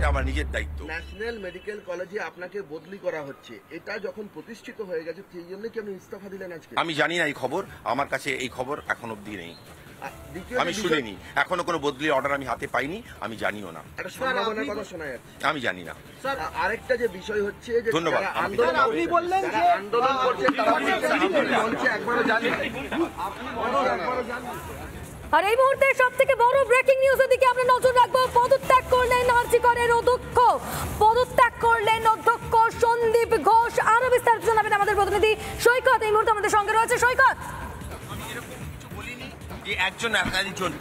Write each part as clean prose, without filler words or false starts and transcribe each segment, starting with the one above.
এটা আমার নিজের দায়িত্ব। ন্যাশনাল মেডিকেল কলেজে আপনাকে বদলি করা হচ্ছে, এটা যখন প্রতিষ্ঠিত হয়ে গেছে সেই জন্য কি আপনি ইস্তফা দিলেন আজকে? আমি জানি না এই খবর, আমার কাছে এই খবর এখন অবধি নেই, আমি শুনিনি, এখনো কোনো বদলির অর্ডার আমি হাতে পাইনি, আমি জানিও না, আমি জানি না। আরেকটা যে বিষয় হচ্ছে, ধন্যবাদ, আপনি বললেন যে আন্দোলন করছে আর এই মুহূর্তে সব থেকে বড় ব্রেকিং নিউজের দিকে আমরা নজর রাখবো। পদত্যাগ করলেন আরজিকরের অধ্যক্ষ, পদত্যাগ করলেন অধ্যক্ষ সন্দীপ ঘোষ। আরো বিস্তারিত জানাবেন আমাদের প্রতিনিধি সৈকত, এই মুহূর্তে আমাদের সঙ্গে রয়েছে। সৈকত, একজন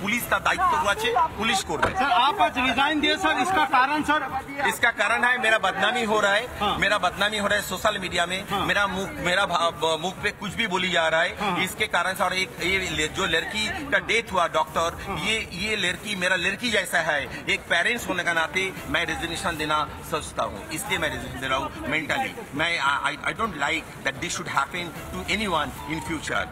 পুলিশ তার দায়িত্ব আছে, पुलिस করবে। सर आप आज रिजाइन दिए सर, इसका कारण सर? इसका कारण है मेरा बदनामी हो रहा है, मेरा बदनामी हो रहा है सोशल मीडिया में, मेरा मुख पे कुछ भी बोली जा रहा है, इसके कारण से। और एक ये जो लड़की का डेथ हुआ डॉक्टर, ये लड़की मेरा लड़की जैसा है, एक पेरेंट्स होने का नाते मैं रेजिग्नेशन देना सोचता हूँ, इसलिए मैं रेजिग्नेशन दे रहा हूँ। मेंटली मैं I don't like that this should happen to anyone in future,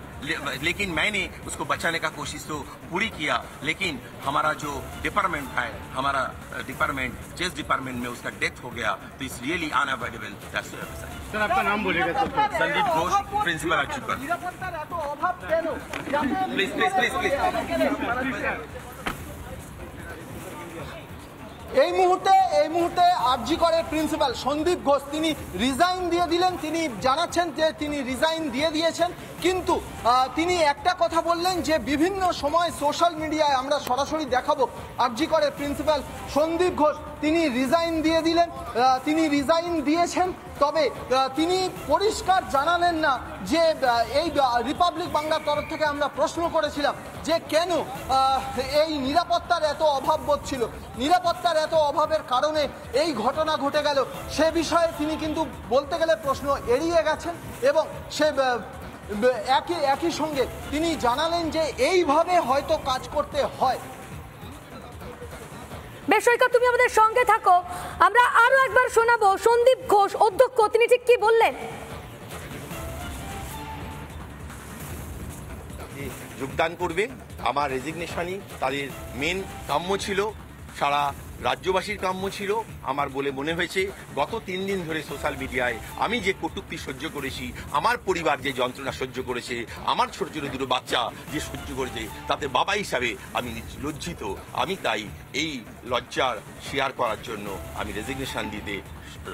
लेकिन मैंने उसको बचाने का कोशिश तो पूरी किया, लेकिन हमारा जो डिपार्टमेंट है, हमारा डिपार्टमेंट चेस डिपार्टमेंट में उसका डेथ हो गया, तो इट्स रियली अनअवॉइडेबल। सर आपका नाम बोलिएगा। Sandip Ghosh, principal RG Kar. Please please please please. এই মুহূর্তে আরজিকরের প্রিন্সিপাল সন্দীপ ঘোষ তিনি রিজাইন দিয়ে দিলেন। তিনি জানাচ্ছেন যে তিনি রিজাইন দিয়ে দিয়েছেন, কিন্তু তিনি একটা কথা বললেন যে বিভিন্ন সময় সোশ্যাল মিডিয়ায় আমরা সরাসরি দেখাবো আরজিকরের প্রিন্সিপাল সন্দীপ ঘোষ তিনি রিজাইন দিয়ে দিলেন, তিনি রিজাইন দিয়েছেন। তবে তিনি পরিষ্কার জানালেন না যে এই রিপাবলিক বাংলার তরফ থেকে আমরা প্রশ্ন করেছিলাম যে কেন এই নিরাপত্তার এত অভাব বোধ ছিল, নিরাপত্তার এত অভাবের কারণে এই ঘটনা ঘটে গেল, সে বিষয়ে তিনি কিন্তু বলতে গেলে প্রশ্ন এড়িয়ে গেছেন। এবং সে একই সঙ্গে তিনি জানালেন যে এইভাবে হয়তো কাজ করতে হয়। বেশ সৈকত, তুমি আমাদের সঙ্গে থাকো, আমরা আরো একবার শোনাবো সন্দীপ ঘোষ অধ্যক্ষ তিনি ঠিক কি বললেন। যোগদান করবে, আমার রেজিগনেশনই তাদের মেন কাম্য ছিল, সারা রাজ্যবাসীর কাম্য ছিল আমার বলে মনে হয়েছে। গত 3 দিন ধরে সোশ্যাল মিডিয়ায় আমি যে কটূক্তি সহ্য করেছি, আমার পরিবার যে যন্ত্রণা সহ্য করেছে, আমার ছোট ছোট দুটো বাচ্চা যে সহ্য করেছে, তাতে বাবা হিসাবে আমি লজ্জিত। আমি তাই এই লজ্জার শেয়ার করার জন্য আমি রেজিগনেশন দিতে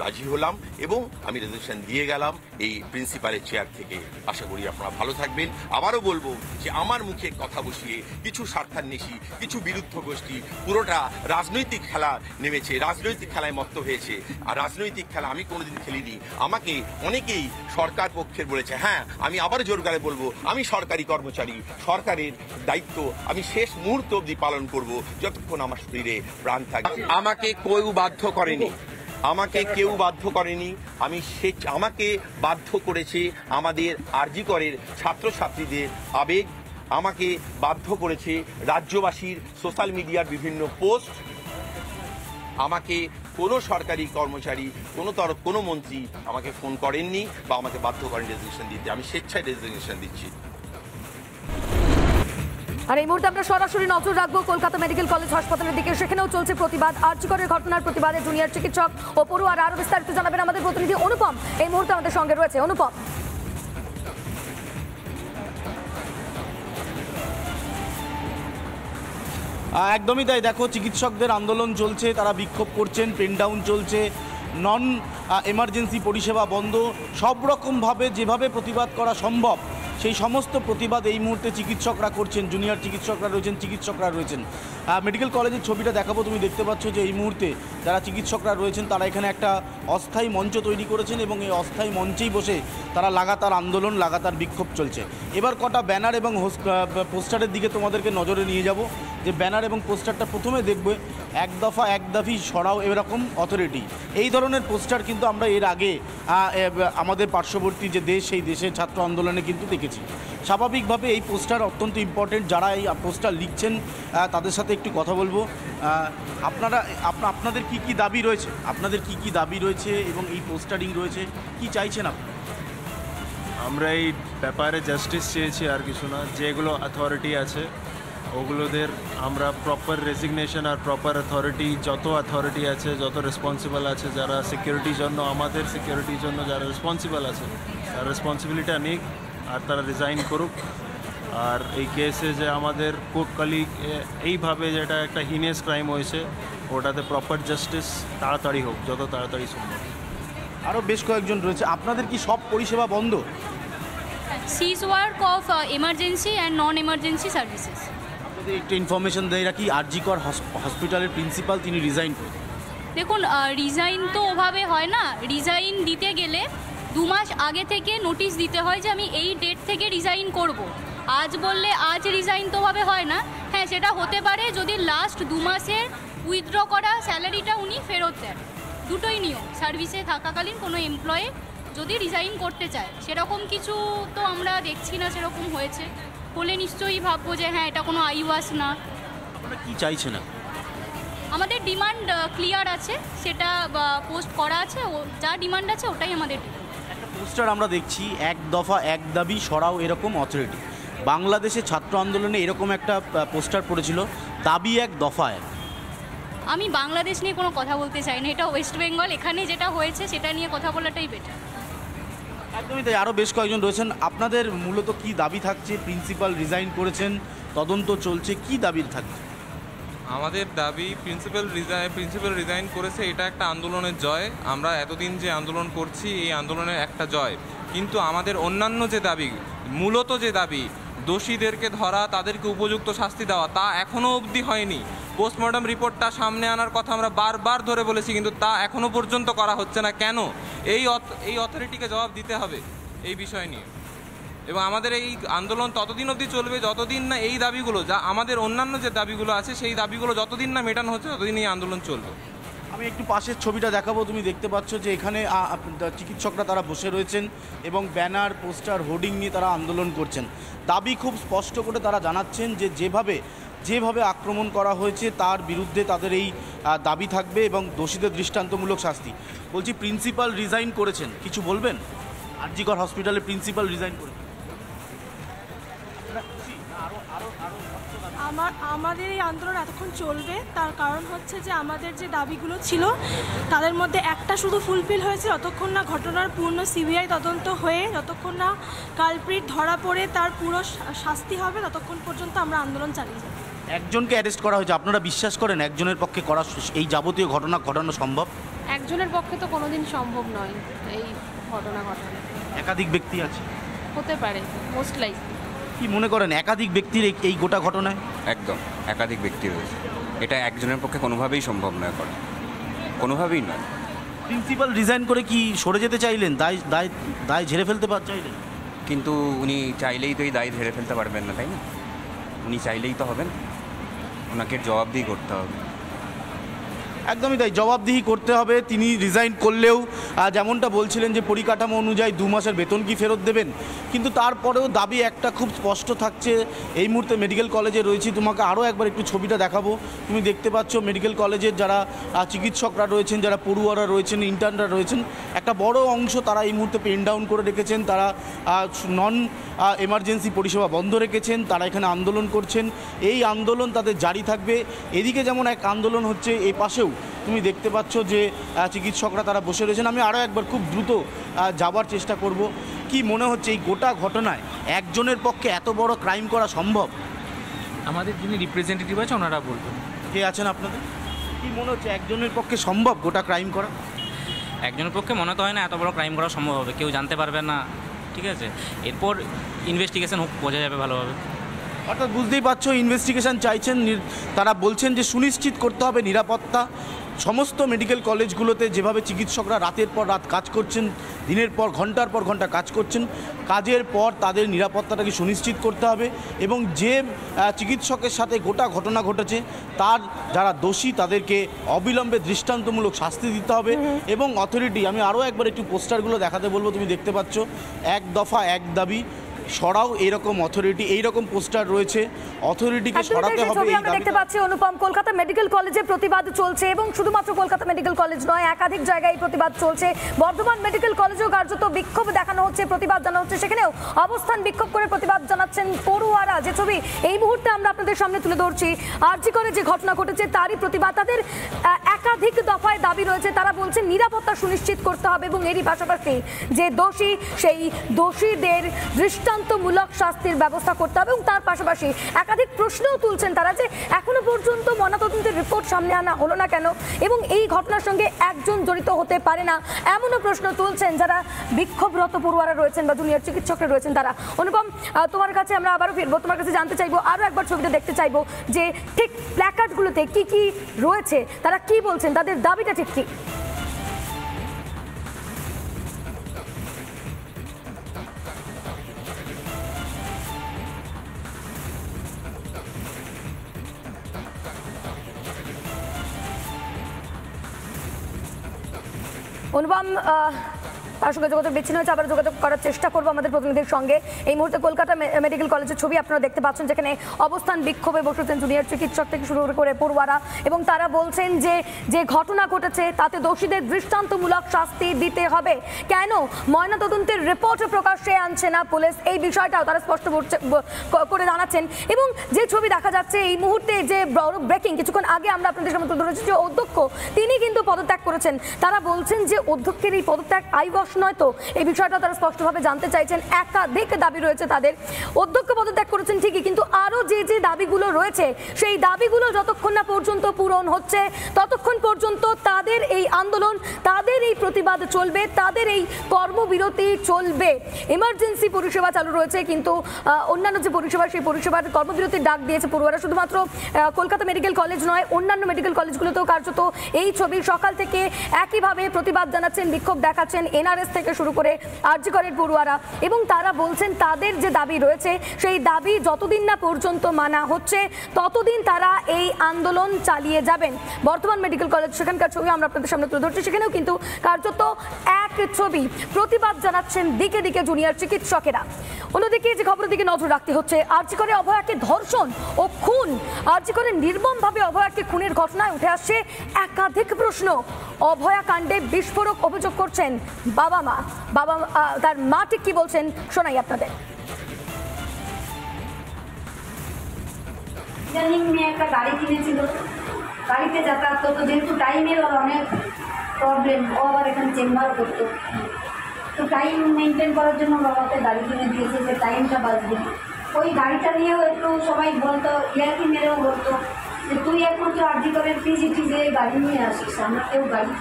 রাজি হলাম এবং আমি রেজিগনেশন দিয়ে গেলাম এই প্রিন্সিপালের চেয়ার থেকে। আশা করি আপনারা ভালো থাকবেন। আবারও বলবো যে আমার মুখে কথা বসিয়ে কিছু স্বার্থান্বেষী, কিছু বিরুদ্ধ গোষ্ঠী পুরোটা রাজনৈতিক খেলা নেমেছে, রাজনৈতিক খেলায় মত্ত হয়েছে। আর রাজনৈতিক খেলা আমি কোনোদিন খেলিনি। আমাকে অনেকেই সরকার পক্ষের বলেছে, হ্যাঁ আমি আবার জোর করে বলবো আমি সরকারি কর্মচারী, সরকারের দায়িত্ব আমি শেষ মুহূর্ত অবধি পালন করব যতক্ষণ আমার শরীরে প্রাণ থাকবে। আমাকে কেউ বাধ্য করেনি, আমাকে কেউ বাধ্য করেনি, আমাকে বাধ্য করেছে আমাদের আরজিকরের ছাত্রছাত্রীদের আবেগ, আমাকে বাধ্য করেছে রাজ্যবাসীর সোশ্যাল মিডিয়ার বিভিন্ন পোস্ট। আমাকে কোনো সরকারি কর্মচারী, কোনো মন্ত্রী আমাকে ফোন করেননি বা আমাকে বাধ্য করেন রেজিগনেশন দিতে। আমি স্বেচ্ছায় রেজিগনেশন দিচ্ছি। আর এই মুহূর্তে আমরা সরাসরি নজর রাখবো কলকাতা মেডিকেল কলেজ হাসপাতালের দিকে, সেখানেও চলছে প্রতিবাদ। আরজিকরের ঘটনার প্রতিবাদে জুনিয়র চিকিৎসক ও পড়ুয়ার আরো বিস্তারিত জানাবেন আমাদের প্রতিনিধি অনুপম, এই মুহূর্তে আমাদের সঙ্গে রয়েছে। অনুপম, একদমই তাই, দেখো চিকিৎসকদের আন্দোলন চলছে, তারা বিক্ষোভ করছেন, পেন ডাউন চলছে, নন এমার্জেন্সি পরিষেবা বন্ধ, সব রকমভাবে যেভাবে প্রতিবাদ করা সম্ভব সেই সমস্ত প্রতিবাদ এই মুহূর্তে চিকিৎসকরা করছেন, জুনিয়র চিকিৎসকরা রয়েছেন। মেডিকেল কলেজের ছবিটা দেখাবো, তুমি দেখতে পাচ্ছ যে এই মুহূর্তে যারা চিকিৎসকরা রয়েছেন তারা এখানে একটা অস্থায়ী মঞ্চ তৈরি করেছেন এবং এই অস্থায়ী মঞ্চেই বসে তারা লাগাতার আন্দোলন, লাগাতার বিক্ষোভ চলছে। এবার কটা ব্যানার এবং পোস্টারের দিকে তোমাদেরকে নজরে নিয়ে যাব, যে ব্যানার এবং পোস্টারটা প্রথমে দেখবে এক দফা এক দাবি সরাও এরকম অথরিটি, এই ধরনের পোস্টার কিন্তু আমরা এর আগে আমাদের পার্শ্ববর্তী যে দেশ সেই দেশের ছাত্র আন্দোলনে কিন্তু দেখেছি। স্বাভাবিকভাবে এই পোস্টার অত্যন্ত ইম্পর্টেন্ট, যারা এই পোস্টার লিখছেন তাদের সাথে একটু কথা বলবো। আপনাদের কি দাবি রয়েছে, আপনাদের কি দাবি রয়েছে এবং এই পোস্টারিং রয়েছে, কি চাইছেন আপনি? আমরা এই ব্যাপারে জাস্টিস চেয়েছি, আর কিছু না। যেগুলো অথরিটি আছে ওগুলোদের আমরা প্রপার রেজিগনেশন আর প্রপার যত অথরিটি আছে, যত রেসপন্সিবল আছে, যারা সিকিউরিটির জন্য, আমাদের সিকিউরিটির জন্য যারা রেসপন্সিবল আছে, তারা রেসপন্সিবিলিটিটা নিক আর তারা রিজাইন করুক। আর এই কেসে যে আমাদের কোর্ট কলিগ এইভাবে যেটা একটা হিনিয়াস ক্রাইম হয়েছে, ওটাতে প্রপার জাস্টিস তাড়াতাড়ি হোক, যত তাড়াতাড়ি সম্ভব। আরও বেশ কয়েকজন রয়েছে। আপনাদের কি সব পরিষেবা বন্ধ? cease work of emergency and non-emergency services. আপনাদের একটু ইনফরমেশন দেয় রাখি, আরজিকর হসপিটালের প্রিন্সিপাল তিনি রিজাইন করেন। দেখুন, রিজাইন তো ওভাবে হয় না। রিজাইন দিতে গেলে 2 মাস আগে থেকে নোটিশ দিতে হয় যে আমি এই ডেট থেকে রিজাইন করব। আজ বললে আজ রিজাইন তো ওভাবে হয় না। হ্যাঁ, সেটা হতে পারে যদি লাস্ট 2 মাসের উইথড্র করা স্যালারিটা উনি ফেরত দেন। দুটোই নিয়ম। সার্ভিসে থাকাকালীন কোনো এমপ্লয়ি যদি রিজাইন করতে চায়, সেরকম কিছু তো আমরা দেখছি না সেরকম হয়েছে। হলে নিশ্চয়ই ভাববো যে হ্যাঁ, এটা কোনো আইওয়াস না। আপনারা কি চাইছেন না? আমাদের ডিমান্ড ক্লিয়ার আছে, সেটা পোস্ট করা আছে। যা ডিমান্ড আছে ওটাই আমাদের একটা পোস্টার আমরা দেখছি, এক দফা এক দাবি সরাও এরকম অথরিটি। বাংলাদেশে ছাত্র আন্দোলনে এরকম একটা পোস্টার পড়েছিল, দাবি এক দফা এক। আমি বাংলাদেশ নিয়ে কোনো কথা বলতে চাই না, এটা ওয়েস্ট বেঙ্গল। এখানে যেটা হয়েছে সেটা নিয়ে কথা বলাটাই বেটার। একদমই তাই। আরও বেশ কয়েকজন রয়েছেন। আপনাদের মূলত কি দাবি থাকছে? প্রিন্সিপাল রিজাইন করেছেন, তদন্ত চলছে, কি দাবি থাকছে? আমাদের দাবি প্রিন্সিপাল রিজাইন করেছে, এটা একটা আন্দোলনের জয়। আমরা এতদিন যে আন্দোলন করছি, এই আন্দোলনের একটা জয়। কিন্তু আমাদের অন্যান্য যে দাবি, মূলত যে দাবি, দোষীদেরকে ধরা, তাদেরকে উপযুক্ত শাস্তি দেওয়া, তা এখনও অবধি হয়নি। পোস্টমর্টম রিপোর্টটা সামনে আনার কথা আমরা বারবার ধরে বলেছি, কিন্তু তা এখনও পর্যন্ত করা হচ্ছে না। কেন? এই অথরিটিকে জবাব দিতে হবে এই বিষয় নিয়ে। এবং আমাদের এই আন্দোলন ততদিন অবধি চলবে যতদিন না এই দাবিগুলো, যা আমাদের অন্যান্য যে দাবিগুলো আছে, সেই দাবিগুলো যতদিন না মেটানো হচ্ছে ততদিন এই আন্দোলন চলবে। আমি একটু পাশের ছবিটা দেখাবো। তুমি দেখতে পাচ্ছ যে এখানে চিকিৎসকরা তারা বসে রয়েছেন এবং ব্যানার, পোস্টার, হোর্ডিং নিয়ে তারা আন্দোলন করছেন। দাবি খুব স্পষ্ট করে তারা জানাচ্ছেন যে যেভাবে আক্রমণ করা হয়েছে তার বিরুদ্ধে তাদের এই দাবি থাকবে এবং দোষীদের দৃষ্টান্তমূলক শাস্তি। বলছি, প্রিন্সিপাল রিজাইন করেছেন, কিছু বলবেন? আরজিকর হসপিটালের প্রিন্সিপাল রিজাইন করেছেন। আমাদের এই আন্দোলন এতক্ষণ চলবে, তার কারণ হচ্ছে যে আমাদের যে দাবিগুলো ছিল তাদের মধ্যে একটা শুধু ফুলফিল হয়েছে। যতক্ষণ না ঘটনার পূর্ণ সিবিআই তদন্ত হয়ে, যতক্ষণ না কালপ্রিট ধরা পড়ে তার পুরো শাস্তি হবে, ততক্ষণ পর্যন্ত আমরা আন্দোলন চালিয়ে যাব। একজনকে অ্যারেস্ট করা হয়েছে, আপনারা বিশ্বাস করেন একজনের পক্ষে করা এই যাবতীয় ঘটনা ঘটানো সম্ভব? একজনের পক্ষে তো কোনোদিন সম্ভব নয় এই ঘটনা ঘটানো। একাধিক ব্যক্তি আছে, হতে পারে, মোস্ট লাইক। কি মনে করেন একাধিক ব্যক্তির এই গোটা ঘটনায়? একদম একাধিক ব্যক্তি রয়েছে, এটা একজনের পক্ষে কোনোভাবেই সম্ভব নয় করা, কোনোভাবেই নয়। প্রিন্সিপাল রিজাইন করে কি সরে যেতে চাইলেন, দায় ঝেড়ে ফেলতে চাইলেন? কিন্তু উনি চাইলেই তো এই দায় ঝেড়ে ফেলতে পারবেন না, তাই না? উনি চাইলেই তো হবেন, ওনাকে জবাবদিহি করতে হবে। একদমই তাই, জবাবদিহি করতে হবে। তিনি রিজাইন করলেও যেমনটা বলছিলেন যে পরিকাঠামো অনুযায়ী 2 মাসের বেতন কি ফেরত দেবেন, কিন্তু তারপরেও দাবি একটা খুব স্পষ্ট থাকছে। এই মুহূর্তে মেডিকেল কলেজে রয়েছি, তোমাকে আরও একবার একটু ছবিটা দেখাবো। তুমি দেখতে পাচ্ছ মেডিকেল কলেজের যারা চিকিৎসকরা রয়েছেন, যারা পড়ুয়ারা রয়েছেন, ইন্টার্নরা রয়েছেন, একটা বড় অংশ তারা এই মুহূর্তে পেন ডাউন করে রেখেছেন। তারা নন এমার্জেন্সি পরিষেবা বন্ধ রেখেছেন, তারা এখানে আন্দোলন করছেন। এই আন্দোলন তাদের জারি থাকবে। এদিকে যেমন এক আন্দোলন হচ্ছে, এই পাশেও তুমি দেখতে পাচ্ছ যে চিকিৎসকরা তারা বসে রয়েছেন। আমি আরও একবার খুব দ্রুত যাবার চেষ্টা করব। কি মনে হচ্ছে এই গোটা ঘটনায় একজনের পক্ষে এত বড় ক্রাইম করা সম্ভব? আমাদের যিনি রিপ্রেজেন্টেটিভ আছে ওনারা বলবেন। কে আছেন আপনাদের? কি মনে হচ্ছে একজনের পক্ষে সম্ভব গোটা ক্রাইম করা? একজনের পক্ষে মনে তো হয় না এত বড় ক্রাইম করা সম্ভব হবে, কেউ জানতে পারবে না, ঠিক আছে? এরপর ইনভেস্টিগেশন হোক, বোঝা যাবে ভালোভাবে। অর্থাৎ বুঝতেই পারছো, ইনভেস্টিগেশন চাইছেন। তারা বলছেন যে সুনিশ্চিত করতে হবে নিরাপত্তা। সমস্ত মেডিকেল কলেজগুলোতে যেভাবে চিকিৎসকরা রাতের পর রাত কাজ করছেন, দিনের পর ঘন্টার পর ঘন্টা কাজ করছেন, কাজের পর তাদের নিরাপত্তাটাকে সুনিশ্চিত করতে হবে এবং যে চিকিৎসকের সাথে গোটা ঘটনা ঘটেছে তার যারা দোষী তাদেরকে অবিলম্বে দৃষ্টান্তমূলক শাস্তি দিতে হবে। এবং অথরিটি, আমি আরও একবার একটু পোস্টারগুলো দেখাতে বলবো। তুমি দেখতে পাচ্ছ এক দফা এক দাবি সরাও এরকম অথরিটি, এইরকম পোস্টার রয়েছে, অথরিটিকে সরাতে হবে। আমরা দেখতে পাচ্ছি অনুপম, কলকাতা মেডিকেল কলেজে প্রতিবাদ চলছে এবং শুধুমাত্র কলকাতা মেডিকেল কলেজ নয়, একাধিক জায়গায় প্রতিবাদ চলছে। বর্ধমান মেডিকেল কলেজেও কার্যত বিক্ষোভ দেখানো হচ্ছে, প্রতিবাদ জানানো হচ্ছে, সেখানেও অবস্থান বিক্ষোভ করে প্রতিবাদ জানাচ্ছেন পড়ুয়ারা। যে ছবি এই মুহূর্তে আমরা আপনাদের সামনে তুলে ধরছি, আরজি করে যে ঘটনা ঘটেছে তারই প্রতিবাদ। তাদের একাধিক দফায় দাবি রয়েছে, তারা বলছেন নিরাপত্তা সুনিশ্চিত করতে হবে এবং এরই পাশাপাশি যে দোষী সেই দোষীদের দৃষ্টান্তমূলক শাস্তির ব্যবস্থা করতে হবে এবং তার পাশাপাশি একাধিক প্রশ্নও তুলছেন তারা যে এখনো পর্যন্ত ময়নাতদন্তের রিপোর্ট সামনে আনা হলো না কেন এবং এই ঘটনার সঙ্গে একজন জড়িত হতে পারে না এমনও প্রশ্ন তুলছেন যারা বিক্ষোভরত পড়ুয়ারা রয়েছেন বা জুনিয়র চিকিৎসকরা রয়েছেন তারা। অনুপম, তোমার কাছে আমরা আবারও ফিরবো, তোমার কাছে জানতে চাইবো, আরও একবার ছবিটা দেখতে চাইবো যে ঠিক প্ল্যাকার্ডগুলোতে কি কি রয়েছে, তারা কি বলছেন, তাদের দাবিটা ঠিক কি? অনুপম, তার সঙ্গে যোগাযোগ বিচ্ছিন্ন হয়েছে, আবার যোগাযোগ করার চেষ্টা করবো আমাদের প্রতিনিধির সঙ্গে। এই মুহূর্তে কলকাতা মেডিকেল কলেজের ছবি আপনারা দেখতে পাচ্ছেন, যেখানে অবস্থান বিক্ষোভে বসেছেন জুনিয়র চিকিৎসক থেকে শুরু করে পড়ুয়ারা এবং তারা বলছেন যে যে ঘটনা ঘটেছে তাতে দোষীদের দৃষ্টান্তমূলক শাস্তি দিতে হবে। কেন ময়নাতদন্তের রিপোর্ট প্রকাশ্যে আনছে না পুলিশ, এই বিষয়টাও তারা স্পষ্ট করে জানাচ্ছেন। এবং যে ছবি দেখা যাচ্ছে এই মুহূর্তে, যে বড় ব্রেকিং, কিছুক্ষণ আগে আমরা আপনাদের সামনে তুলে ধরেছি যে অধ্যক্ষ তিনি কিন্তু পদত্যাগ করেছেন। তারা বলছেন যে অধ্যক্ষের এই পদত্যাগ আইবস নয় তো, এই বিষয়টা তারা স্পষ্টভাবে জানতে চাইছেন। একাধিক দাবি রয়েছে তাদের, অধ্যক্ষ পদত্যাগ করেছেন ঠিকই, কিন্তু আরও যে যে দাবিগুলো রয়েছে সেই দাবিগুলো যতক্ষণ না পর্যন্ত পূরণ হচ্ছে ততক্ষণ পর্যন্ত তাদের এই আন্দোলন, তাদের এই প্রতিবাদ চলবে, তাদের এই কর্মবিরতি চলবে। এমার্জেন্সি পরিষেবা চালু রয়েছে, কিন্তু অন্যান্য যে পরিষেবা সেই পরিষেবার কর্মবিরতির ডাক দিয়েছে পড়ুয়ারা। শুধুমাত্র কলকাতা মেডিকেল কলেজ নয়, অন্যান্য মেডিকেল কলেজগুলোতেও কার্যত এই ছবি সকাল থেকে একইভাবে প্রতিবাদ জানাচ্ছেন, বিক্ষোভ দেখাচ্ছেন এনআরএস থেকে শুরু করে আরজি করের পড়ুয়ারা। এবং তারা বলছেন তাদের যে দাবি রয়েছে সেই দাবি যতদিন না পর্যন্ত মানা হচ্ছে ততদিন তারা এই আন্দোলন চালিয়ে যাবেন। বর্ধমান মেডিকেল কলেজ, সেখানকার ছবি আমরা আপনাদের সামনে তুলে ধরছি, সেখানেও কিন্তু কার্যত এক ছবি, প্রতিবাদ জানাচ্ছেন দিকে দিকে জুনিয়র চিকিৎসকেরা। অন্যদিকে যে খবরের দিকে নজর রাখতে হচ্ছে, আরজি করে অভয়াকে ধর্ষণ ও খুন, আরজি করে নির্মমভাবে অভয়াকে খুনের ঘটনায় উঠে আসছে একাধিক প্রশ্ন। অভয়া কাণ্ডে বিস্ফোরক অভিযোগ করছেন বাবা মা। তার মা ঠিক কি বলছেন শোনাই আপনাদের। ইদানিং মেয়ে একটা গাড়ি কিনেছিল, গাড়িতে যাতায়াত করতো, যেহেতু টাইমের ওর অনেক প্রবলেম, ও আবার এখানে চেম্বার করতো, তো টাইম মেনটেন করার জন্য বাবাকে গাড়ি কিনে দিয়েছে যে টাইমটা বাঁচবে। ওই গাড়িটা নিয়েও একটু সবাই বলতো, ইয়ার্কি মেরেও বলতো যে তুই একমাত্র আরজি করের পিজিটি যে গাড়ি নিয়ে আসিস, আমরা কেউ গাড়ি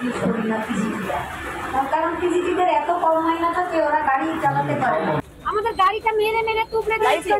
ইউজ করি না পিজিটিটা, কারণ পিজিটিদের এত কম মাইনা থাকে ওরা গাড়ি চালাতে পারে না। আমাদের গাড়িটা মেরে মেরে টুকরে দিয়েছে।